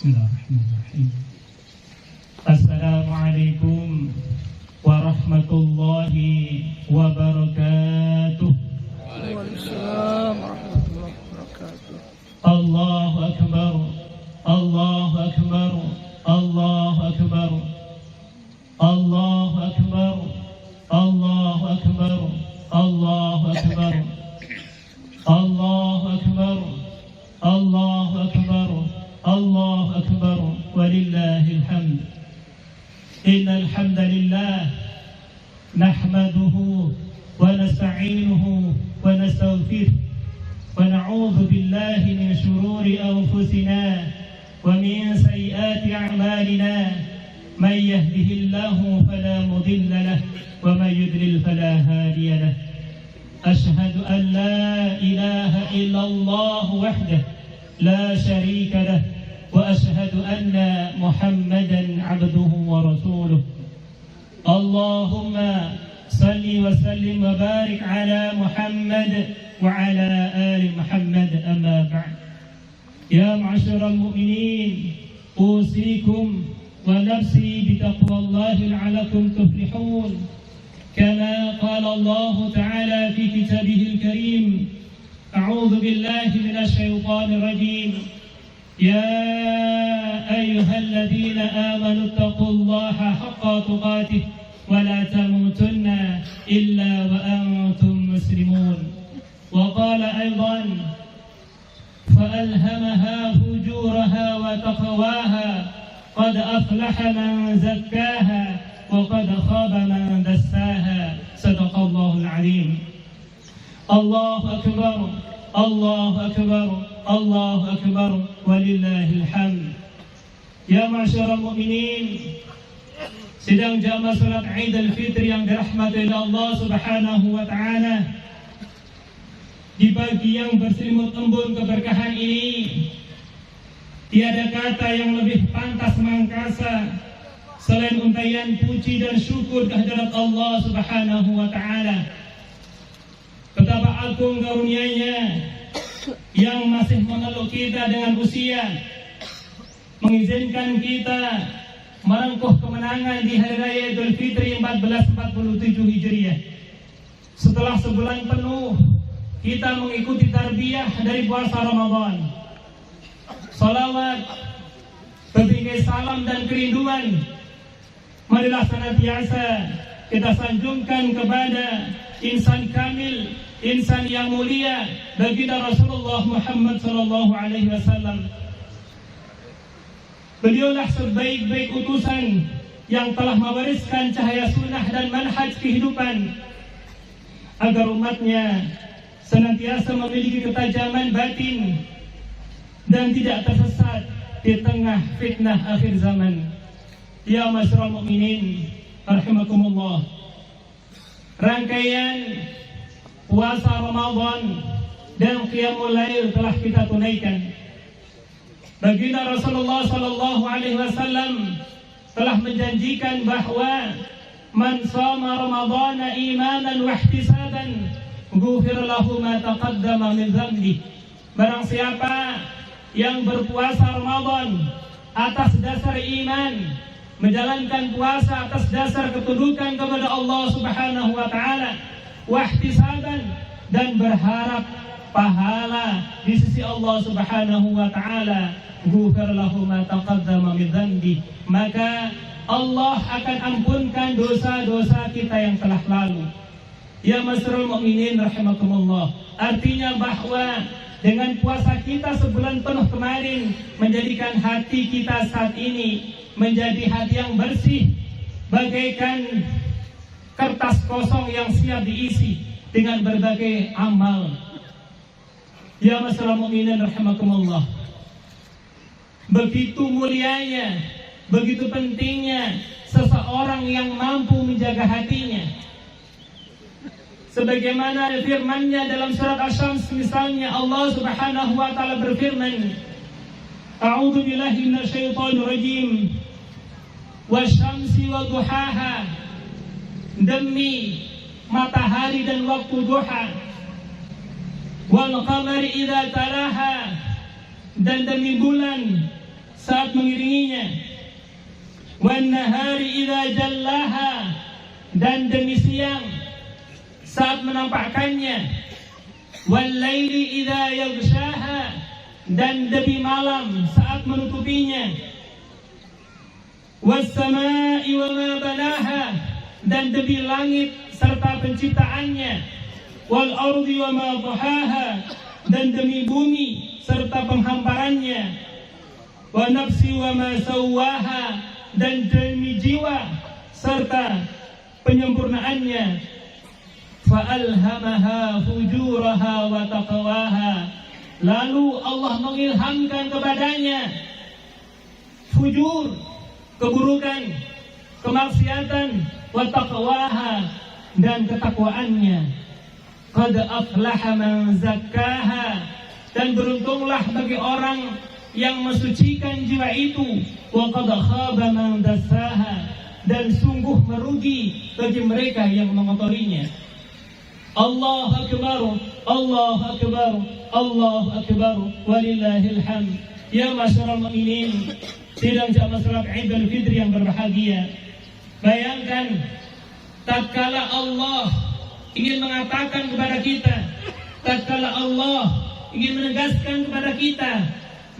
Bismillahirrahmanirrahim. Assalamualaikum warahmatullahi wabarakatuh. Waalaikumsalam warahmatullahi wabarakatuh. Allahu akbar, Allahu akbar, Allahu akbar, Allahu akbar, Allahu akbar, Allahu akbar, Allahu akbar, Allahu akbar, Allahu akbar, walillahil hamd. Innal hamdalillah nahmaduhu wa nasta'inuhu wa nastaghfiruh wa na'udzu billahi min shururi anfusina wa min sayyiati a'malina. Man yahdihillahu fala mudilla lahu wa man yudlil fala hadiya lahu. Ashhadu an la ilaha illallah wahdahu la syarika lahu wa ashhadu anna Muhammadan 'abduhu wa rasuluh. Allahumma salli wa sallim wa barik ala Muhammad wa ala ali Muhammad, amma ba'd. Ya ma'asyiral mu'minin, usikum wa nafsi bitaqwallahi la'allakum tuflihun. Kama qala Allah ta'ala fi kitabihil karim. A'udzu billahi minasy syaithanir rajim. Ya ayyuhalladzina amanu taqullaha haqqa tuqatih wa la tamutunna illa wa antum muslimun. Wa qala aidan فألهمها فجورها وتقواها قد أفلح من زكاها وقد خاب من دساها. صدق الله العظيم. الله أكبر، الله أكبر، الله أكبر، ولله الحمد. Ya ma'asyiral mu'minin, sidang jamaah salat Id al-Fitr yang dirahmati oleh Allah Subhanahu wa taala. Di pagi yang berselimut embun keberkahan ini, tiada kata yang lebih pantas mengkasa selain untayan puji dan syukur kehadirat Allah Subhanahu wa taala. Betapa agung karunia-Nya yang masih memeluk kita dengan usia, mengizinkan kita merengkuh kemenangan di hari raya Idul Fitri 1447 Hijriah. Setelah sebulan penuh kita mengikuti tarbiyah dari puasa Ramadan. Salawat, berbagai salam dan kerinduan marilah senantiasa kita sanjungkan kepada insan kamil, insan yang mulia, baginda Rasulullah Muhammad sallallahu alaihi wasallam. Beliaulah sebaik-baik utusan yang telah mewariskan cahaya sunnah dan manhaj kehidupan agar umatnya senantiasa memiliki ketajaman batin dan tidak tersesat di tengah fitnah akhir zaman. Ya ma'asyiral mu'minin rahimakumullah, rangkaian puasa Ramadan dan qiyamul lail telah kita tunaikan. Baginda Rasulullah sallallahu alaihi wasallam telah menjanjikan bahwa man shama Ramadhana imanan wa ihtisaban ghufir lahu ma taqaddama min dzambi. Barang siapa yang berpuasa Ramadan atas dasar iman, menjalankan puasa atas dasar ketundukan kepada Allah Subhanahu wa taala, wa ihtisaban, dan berharap pahala di sisi Allah Subhanahu wa taala, ghufir lahu ma taqaddama min dzambi, maka Allah akan ampunkan dosa-dosa kita yang telah lalu. Ya ma'asyiral mu'minin rahimakumullah, artinya bahwa dengan puasa kita sebulan penuh kemarin menjadikan hati kita saat ini menjadi hati yang bersih, bagaikan kertas kosong yang siap diisi dengan berbagai amal. Ya ma'asyiral mu'minin rahimakumullah, begitu mulianya, begitu pentingnya seseorang yang mampu menjaga hatinya. Sebagaimana firman-Nya dalam surat Asy-Syams, misalnya Allah Subhanahu wa taala berfirman, A'udzu billahi minasyaitonir rajim. Wasyamsi wa duhaha, demi matahari dan waktu duha. Wal qamari idza talaha, dan demi bulan saat mengiringinya, wan nahari idza jallaha, dan demi siang saat menampakkannya, wal laili idza yaghshaha, dan demi malam saat menutupinya, was samai wa ma banaha, dan demi langit serta penciptaannya, wal ardi wa ma dhahaha, dan demi bumi serta penghamparannya, wa nafsi wa ma sawwaha, dan demi jiwa serta penyempurnaannya, fa alhamaha fujuraha wa taqwaha, lalu Allah mengilhamkan kepadanya fujur, keburukan, kemaksiatan, wa taqwaha, dan ketakwaannya. Qad aflaha man zakkaha, dan beruntunglah bagi orang yang mensucikan jiwa itu. Wa qad khaba man dassaha, dan sungguh merugi bagi mereka yang mengotorinya. Allahu akbar, Allahu akbar, Allahu akbar, walillahil hamd. Ya masyarul mu'minin, sidang jamaah salat Idul Fitri yang berbahagia, bayangkan tatkala Allah ingin mengatakan kepada kita, tatkala Allah ingin menegaskan kepada kita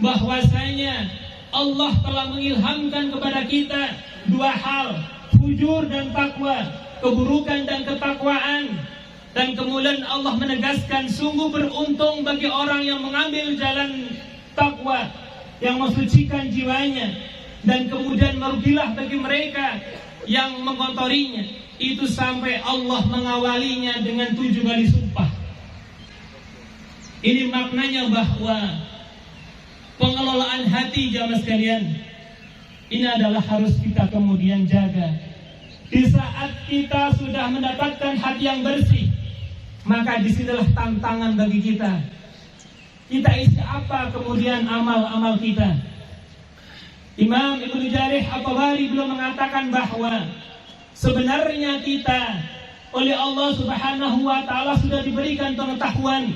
bahwasanya Allah telah mengilhamkan kepada kita dua hal, fujur dan takwa, keburukan dan ketakwaan. Dan kemudian Allah menegaskan sungguh beruntung bagi orang yang mengambil jalan takwa, yang mensucikan jiwanya, dan kemudian merugilah bagi mereka yang mengotorinya. Itu sampai Allah mengawalinya dengan 7 kali sumpah. Ini maknanya bahwa pengelolaan hati jamaah sekalian ini adalah harus kita kemudian jaga. Di saat kita sudah mendapatkan hati yang bersih, maka disinilah tantangan bagi kita. Kita isi apa kemudian amal-amal kita? Imam Ibnu Jarih At-Tabari beliau mengatakan bahwa sebenarnya kita oleh Allah Subhanahu wa taala sudah diberikan pengetahuan,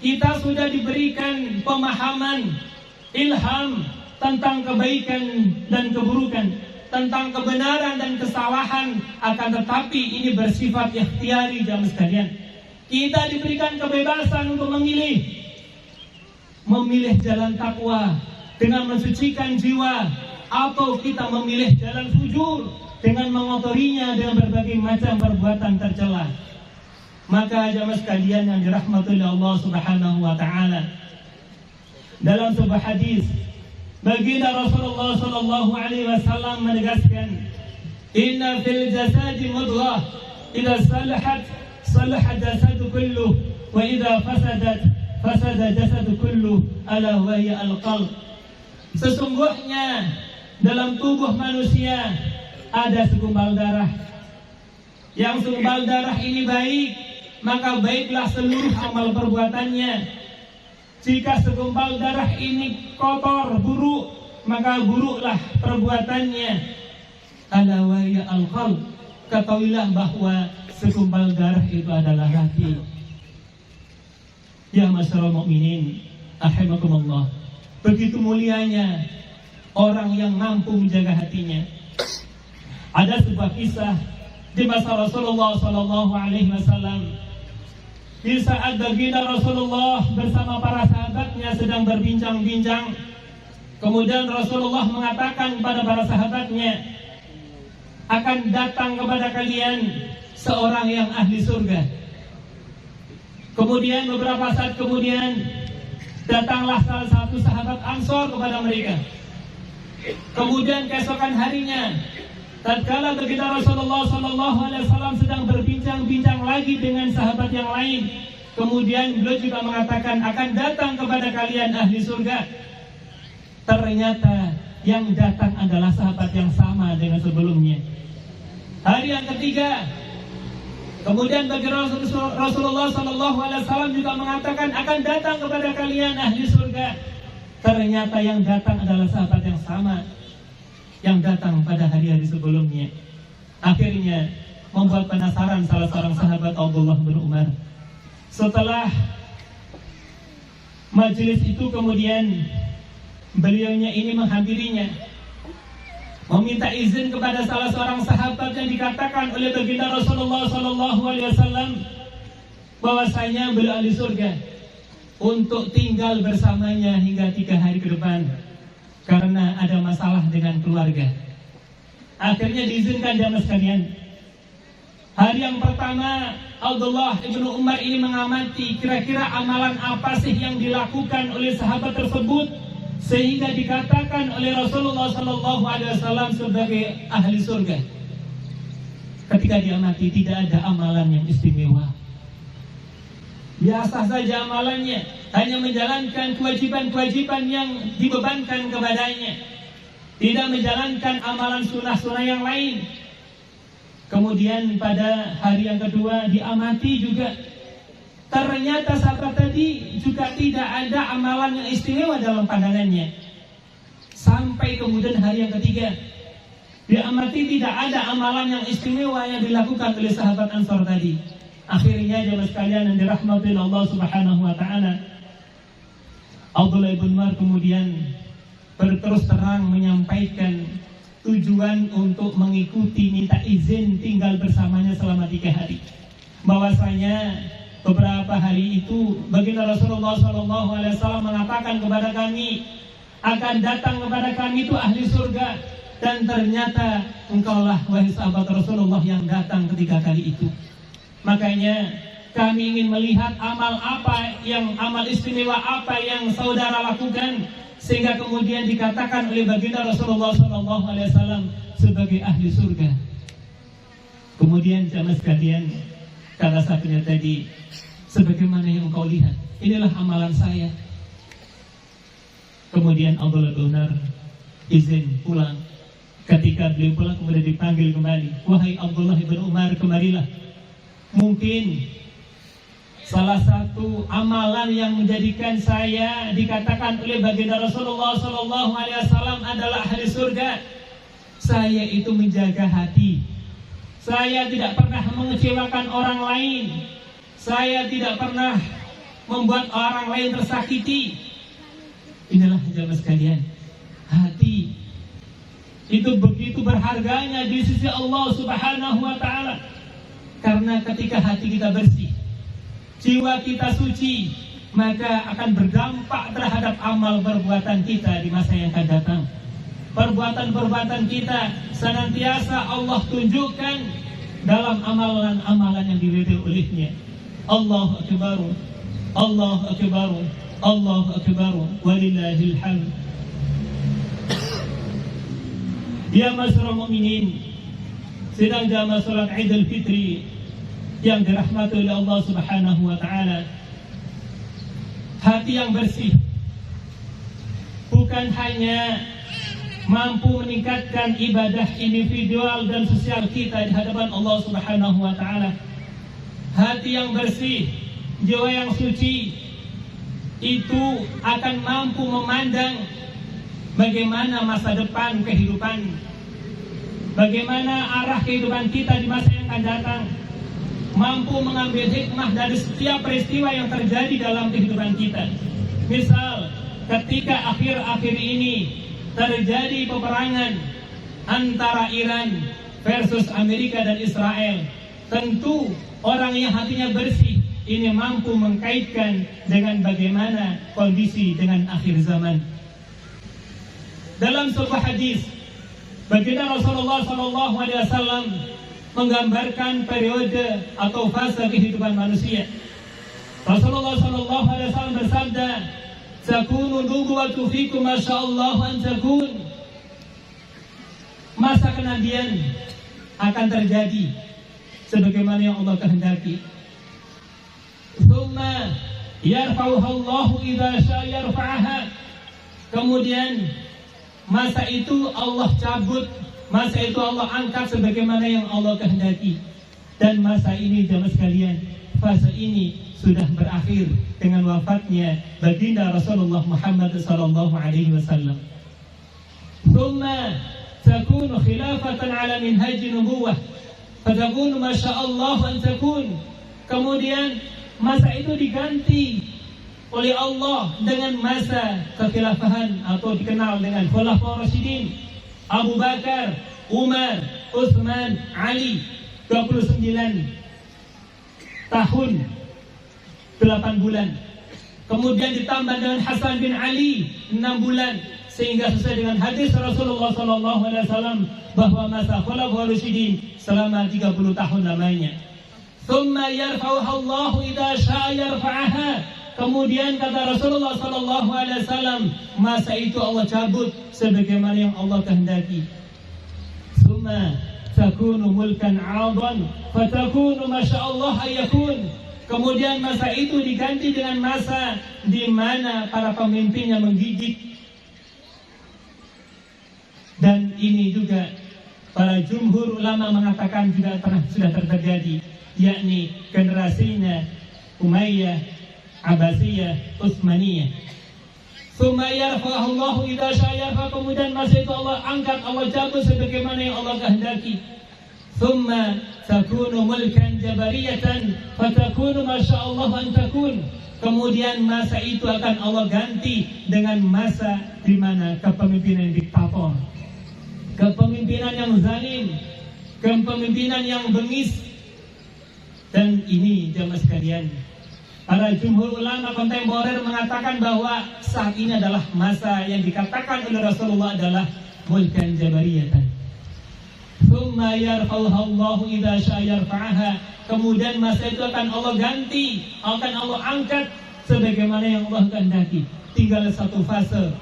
kita sudah diberikan pemahaman, ilham tentang kebaikan dan keburukan, tentang kebenaran dan kesalahan, akan tetapi ini bersifat ikhtiari jamaah sekalian. Kita diberikan kebebasan untuk memilih jalan takwa dengan mensucikan jiwa, atau kita memilih jalan fujur dengan mengotorinya dengan berbagai macam perbuatan tercela. Maka jamaah sekalian yang dirahmati oleh Allah Subhanahu wa taala, dalam sebuah hadis baginda Rasulullah sallallahu alaihi wasallam menegaskan, inna fil jasadi mudghah idza salahat salaha jasadu kulluh wa idza fasadat fasada jasadu kulluh, ala wa hiya al-qalb. Sesungguhnya dalam tubuh manusia ada segumpal darah. Yang segumpal darah ini baik, maka baiklah seluruh amal perbuatannya. Jika segumpal darah ini kotor, buruk, maka buruklah perbuatannya. Ala wa hiya al-qalb. Ketahuilah bahwa segumpal darah itu adalah hati. Ya masyarul mu'minin, rahimakumullah. Begitu mulianya orang yang mampu menjaga hatinya. Ada sebuah kisah di masa Rasulullah sallallahu alaihi wasallam. Di saat baginda Rasulullah bersama para sahabatnya sedang berbincang-bincang, kemudian Rasulullah mengatakan kepada para sahabatnya, akan datang kepada kalian seorang yang ahli surga. Kemudian beberapa saat kemudian datanglah salah satu sahabat Ansor kepada mereka. Kemudian keesokan harinya, tatkala baginda Rasulullah sallallahu alaihi wasallam sedang berbincang-bincang lagi dengan sahabat yang lain, kemudian beliau juga mengatakan, akan datang kepada kalian ahli surga. Ternyata yang datang adalah sahabat yang sama dengan sebelumnya. Hari yang ketiga, kemudian bagi Rasulullah sallallahu alaihi wasallam juga mengatakan, akan datang kepada kalian ahli surga. Ternyata yang datang adalah sahabat yang sama yang datang pada hari-hari sebelumnya. Akhirnya membuat penasaran salah seorang sahabat, Abdullah bin Umar. Setelah majelis itu kemudian beliaunya ini menghampirinya, meminta izin kepada salah seorang sahabat yang dikatakan oleh baginda Rasulullah SAW bahwasanya beliau ahli surga, untuk tinggal bersamanya hingga 3 hari ke depan karena ada masalah dengan keluarga. Akhirnya diizinkan jamaah sekalian. Hari yang pertama Abdullah ibnu Umar ini mengamati kira-kira amalan apa sih yang dilakukan oleh sahabat tersebut sehingga dikatakan oleh Rasulullah SAW sebagai ahli surga. Ketika diamati tidak ada amalan yang istimewa, biasa saja amalannya, hanya menjalankan kewajiban-kewajiban yang dibebankan kepadanya, tidak menjalankan amalan sunnah-sunnah yang lain. Kemudian pada hari yang kedua diamati juga, ternyata sahabat tadi juga tidak ada amalan yang istimewa dalam pandangannya. Sampai kemudian hari yang ketiga diamati tidak ada amalan yang istimewa yang dilakukan oleh sahabat Ansor tadi. Akhirnya jemaah sekalian yang dirahmati Allah Subhanahu wa taala, Abdullah bin Umar kemudian berterus terang menyampaikan tujuan untuk mengikuti minta izin tinggal bersamanya selama 3 hari. Bahwasanya beberapa hari itu baginda Rasulullah SAW mengatakan kepada kami, akan datang kepada kami itu ahli surga, dan ternyata engkaulah wahai sahabat Rasulullah yang datang ketiga kali itu. Makanya kami ingin melihat amal istimewa apa yang saudara lakukan sehingga kemudian dikatakan oleh baginda Rasulullah SAW sebagai ahli surga. Kemudian jamaah sekalian, kata satunya tadi, sebagaimana yang engkau lihat, inilah amalan saya. Kemudian Abdullah bin Umar izin pulang. Ketika beliau pulang kemudian dipanggil kembali, wahai Abdullah bin Umar, kemarilah. Mungkin salah satu amalan yang menjadikan saya dikatakan oleh baginda Rasulullah SAW adalah ahli surga. Saya itu menjaga hati. Saya tidak pernah mengecewakan orang lain. Saya tidak pernah membuat orang lain tersakiti. Inilah jamaah sekalian, hati itu begitu berharganya di sisi Allah Subhanahu wa taala. Karena ketika hati kita bersih, jiwa kita suci, maka akan berdampak terhadap amal perbuatan kita di masa yang akan datang. Perbuatan-perbuatan kita senantiasa Allah tunjukkan dalam amalan-amalan yang diridhoi olehnya. Allahu Akbar, Allahu Akbar, Allahu Akbar, walillahil hamd. Ya masyarul mu'minin, sedang jamaah salat Idul Fitri yang dirahmati oleh Allah Subhanahu wa taala. Hati yang bersih bukan hanya mampu meningkatkan ibadah individual dan sosial kita di hadapan Allah Subhanahu wa taala. Hati yang bersih, jiwa yang suci itu akan mampu memandang bagaimana masa depan kehidupan, bagaimana arah kehidupan kita di masa yang akan datang, mampu mengambil hikmah dari setiap peristiwa yang terjadi dalam kehidupan kita. Misal, ketika akhir-akhir ini terjadi peperangan antara Iran versus Amerika dan Israel, tentu orang yang hatinya bersih ini mampu mengkaitkan dengan bagaimana kondisi dengan akhir zaman. Dalam sebuah hadis, baginda Rasulullah SAW menggambarkan periode atau fase kehidupan manusia. Rasulullah SAW bersabda, "Takunu nubuwatu fikum masyaallah an takun." Masa kenabian akan terjadi sebagaimana yang Allah kehendaki. Tsumma yarfa'uha Allah idza syaa yarfa'aha. Kemudian masa itu Allah cabut, masa itu Allah angkat sebagaimana yang Allah kehendaki. Dan masa ini jamaah sekalian, fase ini sudah berakhir dengan wafatnya baginda Rasulullah Muhammad sallallahu alaihi wasallam. Tsumma takunu khilafatan ala minhaj nubuwah, fatakunu masyaallah an takun. Kemudian masa itu diganti oleh Allah dengan masa kekhilafahan atau dikenal dengan Khulafaur Rasyidin, Abu Bakar, Umar, Utsman, Ali, 29 tahun 8 bulan. Kemudian ditambah dengan Hasan bin Ali 6 bulan, sehingga sesuai dengan hadis Rasulullah SAW bahwa masa Khulafaur Rasyidin selama 30 tahun lamanya. Thumma yarfa'uha Allah idza syaa yarfa'aha. Kemudian kata Rasulullah SAW, masa itu Allah cabut sebagaimana yang Allah kehendaki. Thumma takunu mulkan 'adan fatakunu masyaallah ayakun. Kemudian masa itu diganti dengan masa di mana para pemimpinnya menggigit. Dan ini juga para jumhur ulama mengatakan juga sudah terjadi, yakni generasinya Umayyah, Abbasiyah, Utsmaniyah. Tsumma yarfa'uhu Allah idza syaa, kemudian masa itu Allah angkat, Allah cabut sebagaimana yang Allah kehendaki. Tsumma takunu mulkan jabariyatan fatakunu masyaallah an takun. Kemudian masa itu akan Allah ganti dengan masa di mana kepemimpinan diktator, kepemimpinan yang zalim, kepemimpinan yang bengis. Dan ini jamaah sekalian, para jumhur ulama kontemporer mengatakan bahwa saat ini adalah masa yang dikatakan oleh Rasulullah adalah mulkan jabariyatan. Tsumma yarfa'uha Allah idza syaa yarfa'aha. Kemudian masa itu akan Allah ganti, akan Allah angkat sebagaimana yang Allah kehendaki. Tinggal satu fase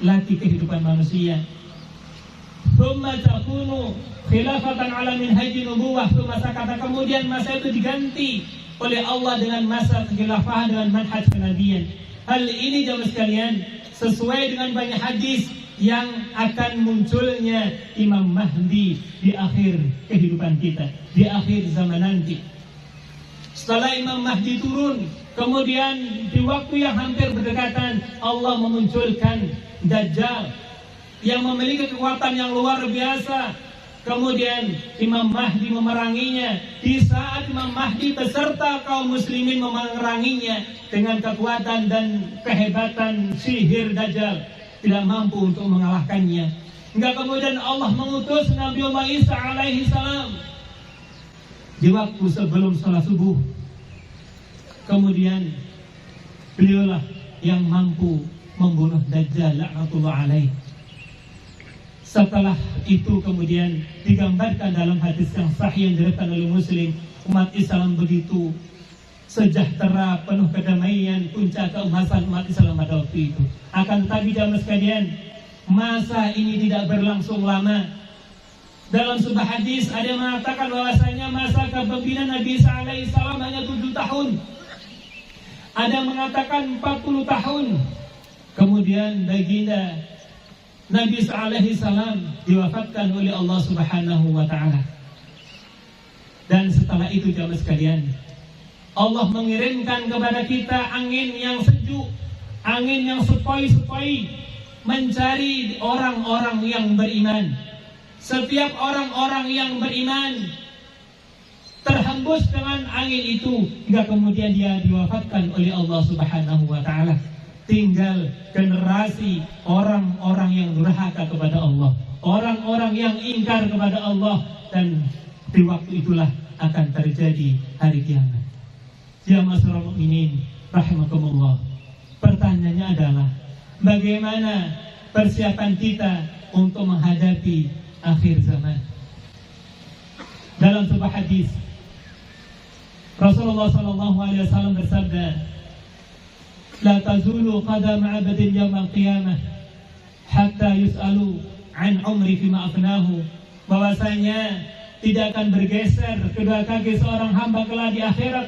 lagi kehidupan manusia. Tsumma takunu khilafatan ala minhaji nubuwah. Kemudian masa itu diganti oleh Allah dengan masa kekhilafahan dengan manhaj kenabian. Hal ini jamaah sekalian sesuai dengan banyak hadis yang akan munculnya Imam Mahdi di akhir kehidupan kita, di akhir zaman nanti. Setelah Imam Mahdi turun, kemudian di waktu yang hampir berdekatan Allah memunculkan Dajjal yang memiliki kekuatan yang luar biasa. Kemudian Imam Mahdi memeranginya. Di saat Imam Mahdi beserta kaum muslimin memeranginya dengan kekuatan dan kehebatan sihir Dajjal, tidak mampu untuk mengalahkannya. Hingga kemudian Allah mengutus Nabiullah Isa alaihi salam di waktu sebelum salat subuh. Kemudian beliaulah yang mampu membunuh Dajjal laknatullah alaihi. Setelah itu kemudian digambarkan dalam hadis yang sahih yang diriwayatkan oleh Muslim, umat Islam begitu sejahtera, penuh kedamaian, puncak keemasan umat Islam pada waktu itu. Akan tetapi jamaah sekalian, masa ini tidak berlangsung lama. Dalam sebuah hadis ada yang mengatakan bahwasanya masa kepemimpinan Nabi Isa alaihi salam hanya 7 tahun. Ada yang mengatakan 40 tahun. Kemudian baginda Nabi Isa alaihi salam diwafatkan oleh Allah Subhanahu wa taala. Dan setelah itu jamaah sekalian, Allah mengirimkan kepada kita angin yang sejuk, angin yang sepoi-sepoi, mencari orang-orang yang beriman. Setiap orang-orang yang beriman terhembus dengan angin itu hingga kemudian dia diwafatkan oleh Allah Subhanahu wa taala. Tinggal generasi orang-orang yang durhaka kepada Allah, orang-orang yang ingkar kepada Allah, dan di waktu itulah akan terjadi hari kiamat. Ya ma'asyiral mukminin rahimakumullah. Pertanyaannya adalah bagaimana persiapan kita untuk menghadapi akhir zaman? Dalam sebuah hadis Rasulullah SAW bersabda, la tazulu qadam 'abdin yaumil qiyamah hatta yus'alu an umri fima afnahu. Bahwasanya tidak akan bergeser kedua kaki seorang hamba kelak di akhirat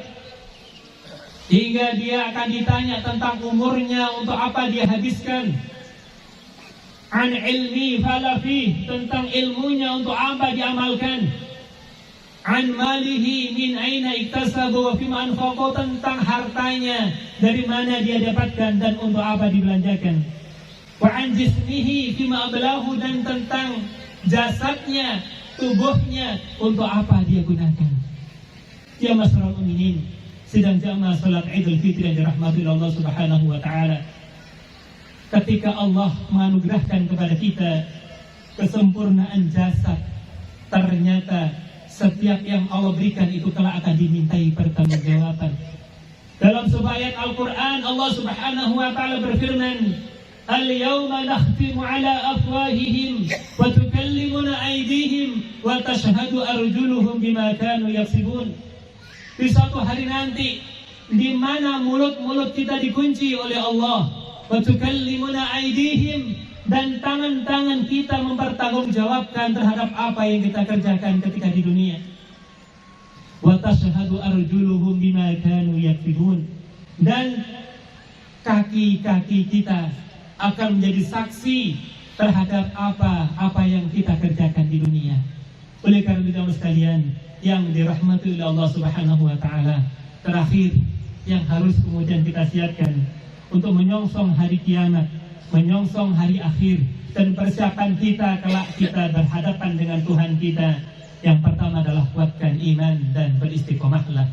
hingga dia akan ditanya tentang umurnya, untuk apa dia habiskan. An ilmi falafi, tentang ilmunya untuk apa diamalkan. An malihi min aina iktasabu wa fima anfaqo, tentang hartanya dari mana dia dapatkan dan untuk apa dibelanjakan. Wa an jismihi fima ablahu, dan tentang jasadnya, tubuhnya, untuk apa dia gunakan. Ya ma'asyiral mukminin, sedang jamaah salat Idul Fitri yang dirahmati Allah Subhanahu wa taala. Ketika Allah menganugerahkan kepada kita kesempurnaan jasad, ternyata setiap yang Allah berikan itu kelak akan dimintai pertanggungjawaban. Dalam sebuah ayat Al-Quran, Allah Subhanahu wa taala berfirman, "Al-yawma nakhtimu ala afwahihim wa tukallimuna aydihim wa tashhadu arjuluhum bima kanu yaksibun." Di suatu hari nanti di mana mulut-mulut kita dikunci oleh Allah, wa tukallimuna aydihim, dan tangan-tangan kita mempertanggungjawabkan terhadap apa yang kita kerjakan ketika di dunia. Wa tashhadu arjuluhum bima kanu yaksibun, dan kaki-kaki kita akan menjadi saksi terhadap apa yang kita kerjakan di dunia. Oleh karena itu sekalian yang dirahmati oleh Allah Subhanahu wa taala, terakhir yang harus kemudian kita siapkan untuk menyongsong hari kiamat, menyongsong hari akhir, dan persiapan kita kelak kita berhadapan dengan Tuhan kita, yang pertama adalah kuatkan iman dan beristiqomahlah.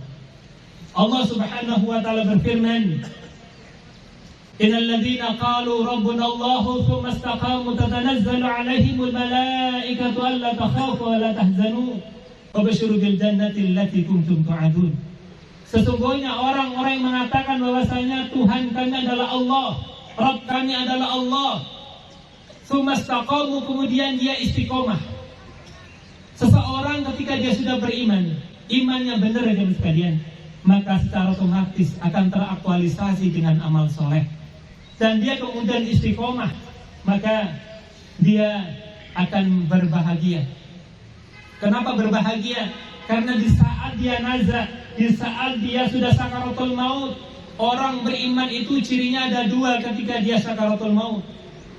Allah Subhanahu wa taala berfirman, "Innal ladzina qalu rabbuna Allahu tsumma istaqamu tatanazzalu 'alaihimul malaikatu alla takhafu wa la tahzanu wa basyiru bil jannati allati kuntum tu'adun." Sesungguhnya orang-orang yang mengatakan bahwasanya Tuhan kami adalah Allah, Rabb kami adalah Allah, tsumma istaqamu, kemudian dia istiqomah. Seseorang ketika dia sudah beriman, imannya benar ya jemaah sekalian, maka secara otomatis akan teraktualisasi dengan amal soleh. Dan dia kemudian istiqomah, maka dia akan berbahagia. Kenapa berbahagia? Karena di saat dia nazar, di saat dia sudah sakaratul maut, orang beriman itu cirinya ada dua ketika dia sakaratul maut.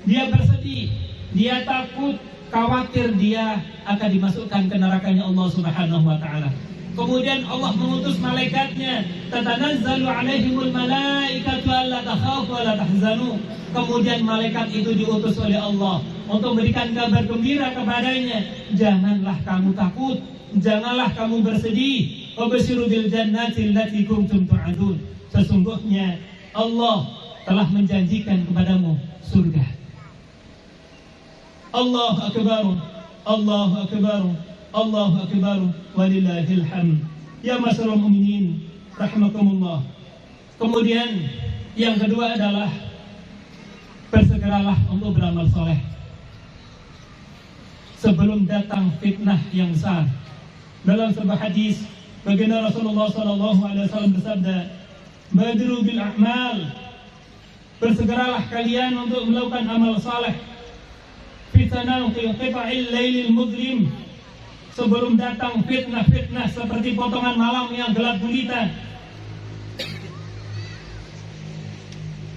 Dia bersedih, dia takut, khawatir dia akan dimasukkan ke nerakanya Allah Subhanahu wa taala. Kemudian Allah mengutus malaikatnya, tatanazzalu 'alaihimul malaikatu alla takhafu wa la tahzanu. Kemudian malaikat itu diutus oleh Allah untuk memberikan kabar gembira kepadanya, janganlah kamu takut, janganlah kamu bersedih. Wa basyiru bil jannati allati kuntum tu'adun. Sesungguhnya Allah telah menjanjikan kepadamu surga. Allahu akbar, Allahu akbar, Allahu akbar, walillahil hamd. Ya masyarul mu'minin rahimakumullah. Kemudian yang kedua adalah bersegeralah untuk beramal soleh sebelum datang fitnah yang besar. Dalam sebuah hadis, baginda Rasulullah SAW bersabda, "Badru bil a'mal." Bersegeralah kalian untuk melakukan amal saleh. Fitnah fi qita'il lailil mudlim, sebelum datang fitnah-fitnah seperti potongan malam yang gelap gulita.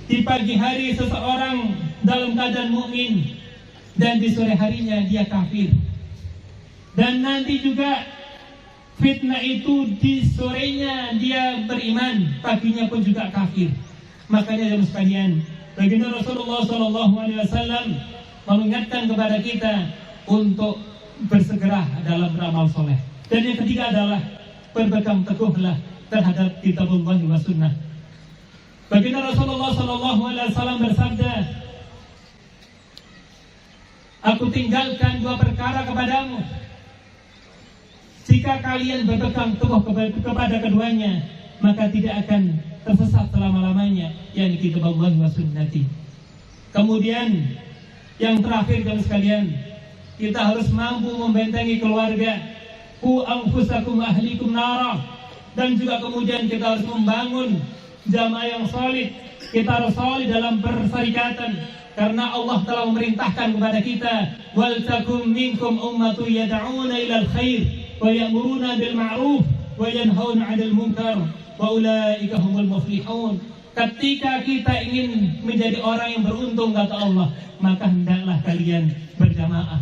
Di pagi hari seseorang dalam keadaan mukmin dan di sore harinya dia kafir. Dan nanti juga fitnah itu di sorenya dia beriman, paginya pun juga kafir. Makanya jemaah sekalian, baginda Rasulullah SAW mengingatkan kepada kita untuk bersegera dalam beramal soleh. Dan yang ketiga adalah berpegang teguhlah terhadap kitabullah wa sunnah. Baginda Rasulullah SAW bersabda, "Aku tinggalkan dua perkara kepadamu. Jika kalian berpegang teguh kepada keduanya, maka tidak akan tersesat selama-lamanya, yakni kitabullah wa sunnati." Kemudian yang terakhir jemaah sekalian, kita harus mampu membentengi keluarga, ku anfusakum ahlikum nara, dan juga kemudian kita harus membangun jamaah yang solid. Kita harus solid dalam perserikatan, karena Allah telah memerintahkan kepada kita, wal takum minkum ummatu yad'una ilal khair wa ya'muruna bil ma'ruf wa yanhauna 'anil munkar wa ulaika humul muflihun. Ketika kita ingin menjadi orang yang beruntung kata Allah, maka hendaklah kalian berjamaah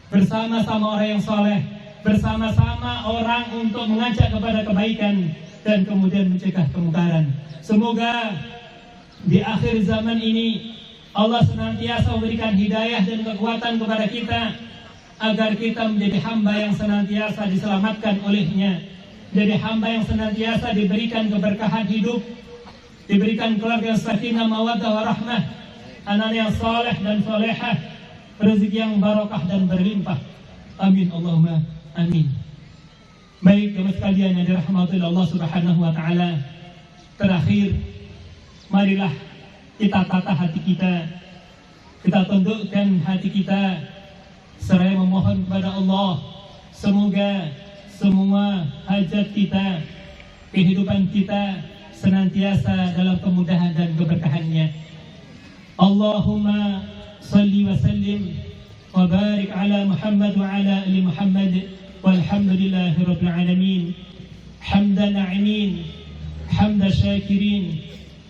bersama-sama orang yang soleh, bersama-sama orang untuk mengajak kepada kebaikan dan kemudian mencegah kemungkaran. Semoga di akhir zaman ini Allah senantiasa memberikan hidayah dan kekuatan kepada kita agar kita menjadi hamba yang senantiasa diselamatkan olehnya jadi hamba yang senantiasa diberikan keberkahan hidup, diberikan keluarga sakinah mawaddah warahmah, anak yang saleh dan salehah, rezeki yang barokah dan berlimpah. Amin Allahumma amin. Baik jemaah sekalian yang dirahmati Allah Subhanahu wa taala, terakhir marilah kita tata hati kita tundukkan hati kita seraya memohon kepada Allah semoga semua hajat kita, kehidupan kita senantiasa dalam kemudahan dan keberkahannya. Allahumma salli wa sallim wa barik ala Muhammad wa ala ali Muhammad walhamdulillahi rabbil alamin. Hamdan na'imin, hamda syakirin,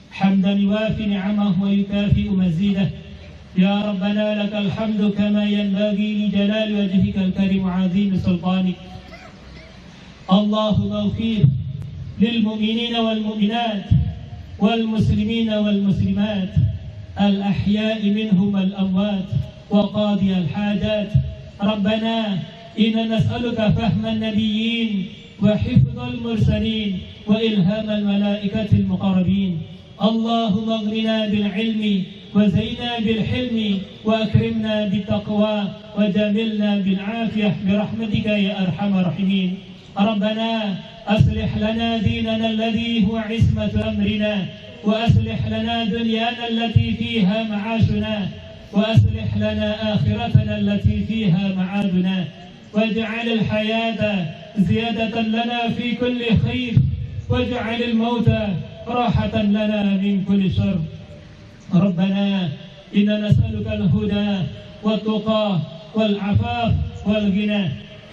hamdan yuwafi ni'amahu wa yukafi'u mazidah. Ya Rabbana lakal hamdu kama yanbaghi li jalali wajhikal karim wa 'azimi sultanik. Allahumma ighfir lil mu'minina wal mu'minat wal muslimina wal muslimat al ahya'i minhum wal amwat wa qadi al hajat. Rabbana inna nas'aluka fahman nabiyyin wa hifdzal mursalin wa ilhamal malaikatil muqarrabin. Allahumma aghnina bil ilmi وزينا بالحلم وأكرمنا بالتقوى وجاملنا بالعافية برحمتك يا أرحم الراحمين. ربنا أصلح لنا ديننا الذي هو عصمة أمرنا وأصلح لنا دنيانا التي فيها معاشنا وأصلح لنا آخرتنا التي فيها معادنا واجعل الحياة زيادة لنا في كل خير واجعل الموت راحة لنا من كل شر. ربنا إنا نسألك الهدى والتقى والعفاف والغنى.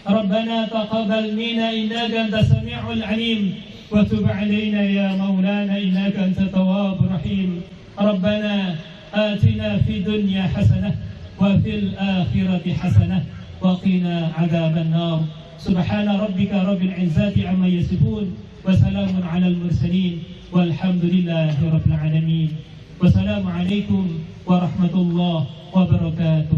ربنا تقبل منا إنك أنت السميع العليم وتب علينا يا مولانا إنك أنت التواب الرحيم. ربنا آتنا في الدنيا حسنة وفي الآخرة حسنة وقنا عذاب النار. سبحان ربك رب العزة عما يصفون وسلام على المرسلين والحمد لله رب العالمين. Wassalamualaikum warahmatullahi wabarakatuh.